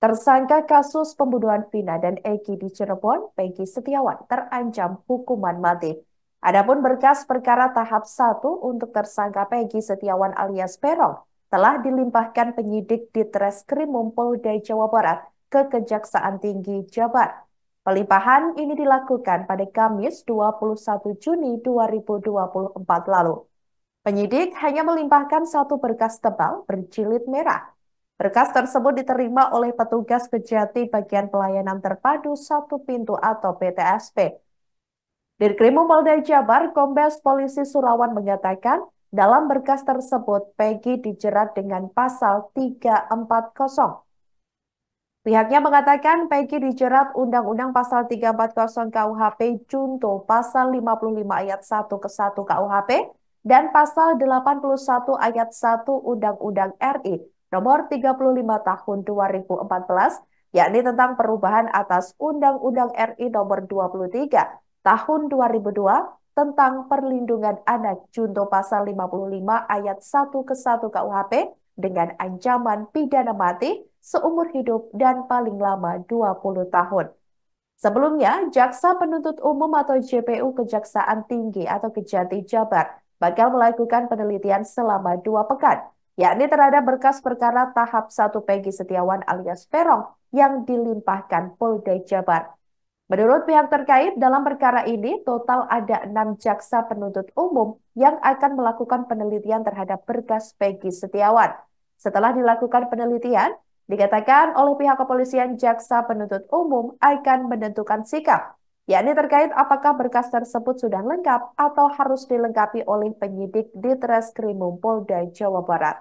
Tersangka kasus pembunuhan Vina dan Eki di Cirebon, Peggy Setiawan, terancam hukuman mati. Adapun berkas perkara tahap 1 untuk tersangka Peggy Setiawan alias Peron telah dilimpahkan penyidik di Treskrimum Polda Jawa Barat ke Kejaksaan Tinggi Jabar. Pelimpahan ini dilakukan pada Kamis 21 Juni 2024 lalu. Penyidik hanya melimpahkan satu berkas tebal berjilid merah. Berkas tersebut diterima oleh petugas Kejati Bagian Pelayanan Terpadu Satu Pintu atau PTSP. Dirkrimum Polda Jabar, Kombes Polisi Surawan mengatakan, dalam berkas tersebut Peggy dijerat dengan pasal 340. Pihaknya mengatakan Peggy dijerat Undang-Undang Pasal 340 KUHP Junto Pasal 55 Ayat 1 ke 1 KUHP dan Pasal 81 Ayat 1 Undang-Undang RI Nomor 35 Tahun 2014, yakni tentang perubahan atas Undang-Undang RI Nomor 23 Tahun 2002 tentang perlindungan anak Junto Pasal 55 Ayat 1 ke 1 KUHP dengan ancaman pidana mati seumur hidup dan paling lama 20 tahun. Sebelumnya, Jaksa Penuntut Umum atau JPU Kejaksaan Tinggi atau Kejati Jabar bakal melakukan penelitian selama 2 pekan, yakni terhadap berkas perkara tahap 1 Peggy Setiawan alias Peron yang dilimpahkan Polda Jabar. Menurut pihak terkait, dalam perkara ini total ada 6 jaksa penuntut umum yang akan melakukan penelitian terhadap berkas Peggy Setiawan. Setelah dilakukan penelitian, dikatakan oleh pihak kepolisian jaksa penuntut umum akan menentukan sikap, yakni terkait apakah berkas tersebut sudah lengkap atau harus dilengkapi oleh penyidik di Treskrimum Polda Jawa Barat.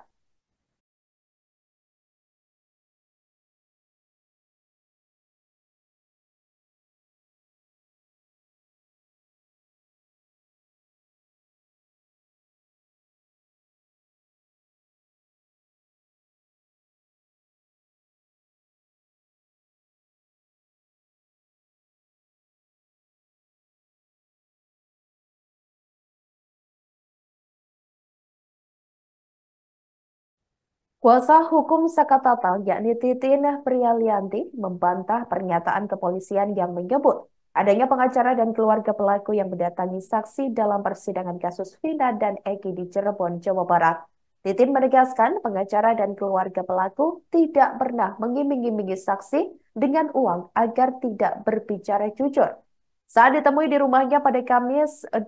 Kuasa hukum Saka Tatal, yakni Titin Prialianti, membantah pernyataan kepolisian yang menyebut adanya pengacara dan keluarga pelaku yang mendatangi saksi dalam persidangan kasus Vina dan Eki di Cirebon, Jawa Barat. Titin menegaskan pengacara dan keluarga pelaku tidak pernah mengiming-imingi saksi dengan uang agar tidak berbicara jujur. Saat ditemui di rumahnya pada Kamis 20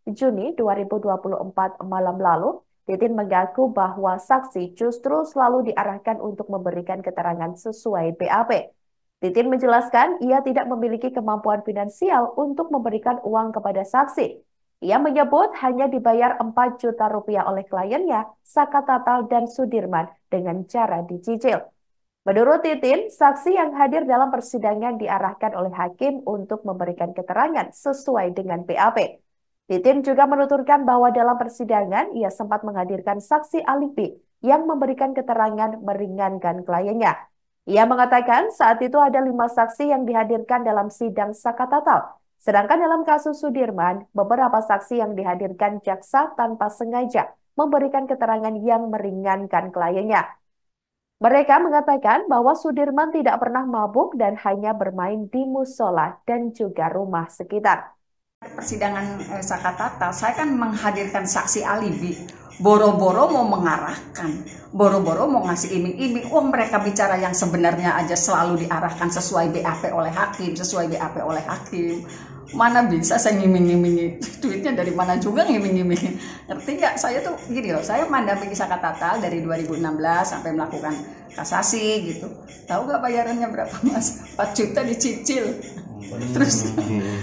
Juni 2024 malam lalu, Titin mengaku bahwa saksi justru selalu diarahkan untuk memberikan keterangan sesuai BAP. Titin menjelaskan ia tidak memiliki kemampuan finansial untuk memberikan uang kepada saksi. Ia menyebut hanya dibayar 4 juta rupiah oleh kliennya, Saka Tatal dan Sudirman dengan cara dicicil. Menurut Titin, saksi yang hadir dalam persidangan diarahkan oleh hakim untuk memberikan keterangan sesuai dengan BAP. Titin juga menuturkan bahwa dalam persidangan ia sempat menghadirkan saksi alibi yang memberikan keterangan meringankan kliennya. Ia mengatakan saat itu ada 5 saksi yang dihadirkan dalam sidang Saka Tatal. Sedangkan dalam kasus Sudirman, beberapa saksi yang dihadirkan jaksa tanpa sengaja memberikan keterangan yang meringankan kliennya. Mereka mengatakan bahwa Sudirman tidak pernah mabuk dan hanya bermain di musola dan juga rumah sekitar. Persidangan Saka Tatal, saya kan menghadirkan saksi alibi. Boro-boro mau mengarahkan, boro-boro mau ngasih iming-iming. Mereka bicara yang sebenarnya aja selalu diarahkan sesuai BAP oleh hakim, sesuai BAP oleh hakim. Mana bisa saya ngiming-ngimingi, duitnya dari mana juga ngiming-ngimingi. Ngerti nggak? Saya tuh gini loh, saya mendampingi Saka Tatal dari 2016 sampai melakukan kasasi gitu. Tahu nggak bayarannya berapa, Mas? 4 juta dicicil. Terus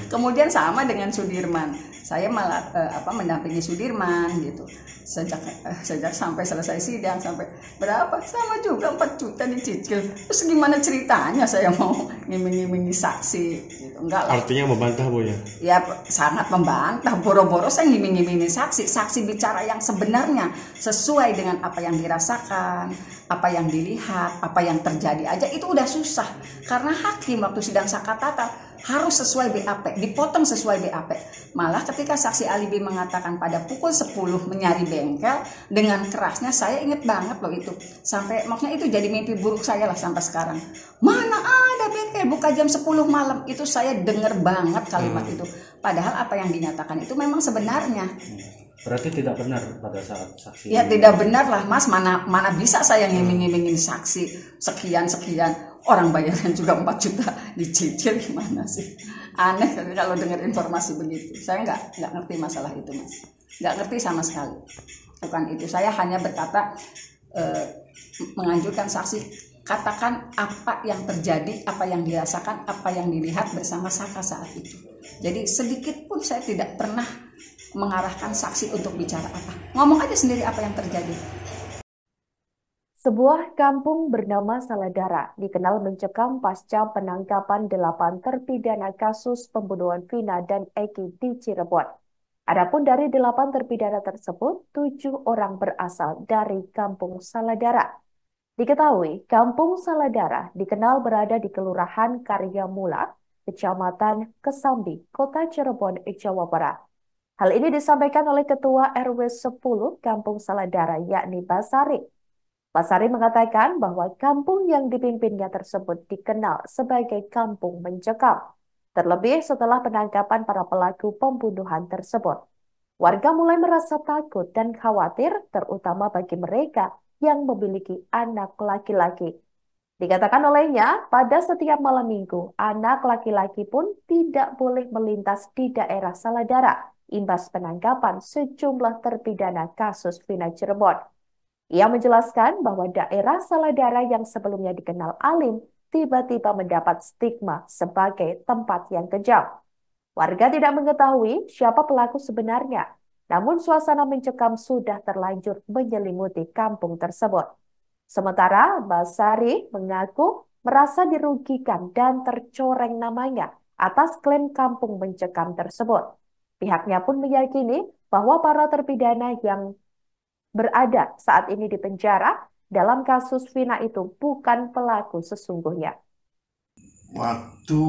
kemudian sama dengan Sudirman, saya malah mendampingi Sudirman gitu sejak sampai selesai sidang sampai berapa sama juga 4 juta dicicil. Terus gimana ceritanya saya mau ngiming-ngimingi saksi gitu. Enggak lah. Artinya membantah, Bu, ya? Ya sangat membantah. Boro-boro saya ngiming-ngimingin saksi bicara yang sebenarnya sesuai dengan apa yang dirasakan, apa yang dilihat, apa yang terjadi aja itu udah susah. Karena hakim waktu sidang Sakatata harus sesuai BAP, dipotong sesuai BAP. Malah ketika saksi alibi mengatakan pada pukul 10 menyari bengkel dengan kerasnya, saya inget banget loh itu. Sampai maksudnya itu jadi mimpi buruk saya lah sampai sekarang. Mana ada bengkel buka jam 10 malam, itu saya denger banget kalimat itu. Padahal apa yang dinyatakan itu memang sebenarnya. Berarti tidak benar pada saat saksi. Ya tidak benar lah Mas, mana bisa saya ngiming-ngimingin saksi sekian. Orang bayaran juga 4 juta dicicil, gimana sih? Aneh kalau dengar informasi begitu. Saya nggak ngerti masalah itu Mas. Nggak ngerti sama sekali. Bukan itu, saya hanya berkata menganjurkan saksi katakan apa yang terjadi, apa yang dirasakan, apa yang dilihat bersama Saka saat itu. Jadi sedikit pun saya tidak pernah mengarahkan saksi untuk bicara apa. Ngomong aja sendiri apa yang terjadi. Sebuah kampung bernama Saladara dikenal mencekam pasca penangkapan 8 terpidana kasus pembunuhan Vina dan Eki di Cirebon. Adapun dari 8 terpidana tersebut, 7 orang berasal dari kampung Saladara. Diketahui, kampung Saladara dikenal berada di Kelurahan Karyamula, Kecamatan Kesambi, Kota Cirebon, Jawa Barat. Hal ini disampaikan oleh Ketua RW 10 Kampung Saladara, yakni Basari. Basari mengatakan bahwa kampung yang dipimpinnya tersebut dikenal sebagai kampung mencekam, terlebih setelah penangkapan para pelaku pembunuhan tersebut. Warga mulai merasa takut dan khawatir, terutama bagi mereka yang memiliki anak laki-laki. Dikatakan olehnya, pada setiap malam minggu, anak laki-laki pun tidak boleh melintas di daerah Saladara, imbas penangkapan sejumlah terpidana kasus Vina Cirebon. Ia menjelaskan bahwa daerah Saladara yang sebelumnya dikenal alim, tiba-tiba mendapat stigma sebagai tempat yang kejam. Warga tidak mengetahui siapa pelaku sebenarnya, namun suasana mencekam sudah terlanjur menyelimuti kampung tersebut. Sementara Basari mengaku merasa dirugikan dan tercoreng namanya atas klaim kampung mencekam tersebut. Pihaknya pun meyakini bahwa para terpidana yang berada saat ini di penjara dalam kasus Vina itu bukan pelaku sesungguhnya. Waktu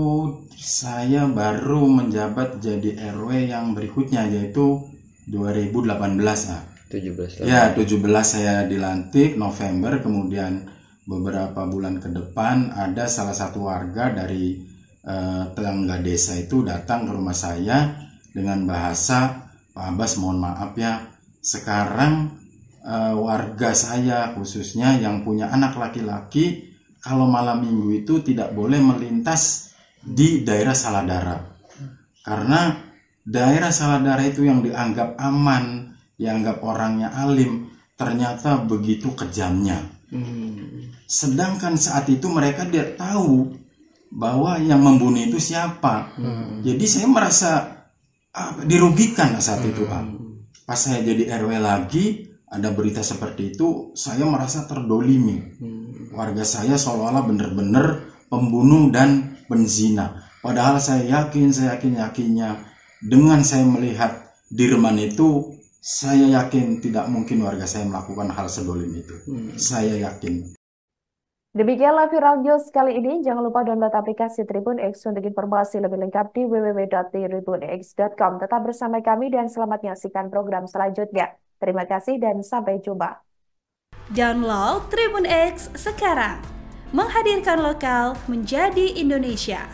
saya baru menjabat jadi RW yang berikutnya, yaitu 2018 lah. 17 Ya, 17 saya dilantik November, kemudian beberapa bulan ke depan ada salah satu warga dari tetangga desa itu datang ke rumah saya dengan bahasa, Pak Abbas mohon maaf ya, sekarang warga saya khususnya yang punya anak laki-laki kalau malam minggu itu tidak boleh melintas di daerah Saladara. Karena daerah Saladara itu yang dianggap aman, dianggap orangnya alim, ternyata begitu kejamnya. Sedangkan saat itu mereka tidak tahu bahwa yang membunuh itu siapa. Jadi saya merasa dirugikan saat itu. Pas saya jadi RW lagi, ada berita seperti itu, saya merasa terdolimi. Warga saya seolah-olah benar-benar pembunuh dan penzina. Padahal saya yakinnya dengan saya melihat Dirman itu, saya yakin tidak mungkin warga saya melakukan hal sedolim itu. Saya yakin. Demikianlah Viral News kali ini. Jangan lupa download aplikasi Tribun X untuk informasi lebih lengkap di www.tribunx.com. Tetap bersama kami dan selamat menyaksikan program selanjutnya. Terima kasih dan sampai jumpa. Download Tribun X sekarang. Menghadirkan lokal menjadi Indonesia.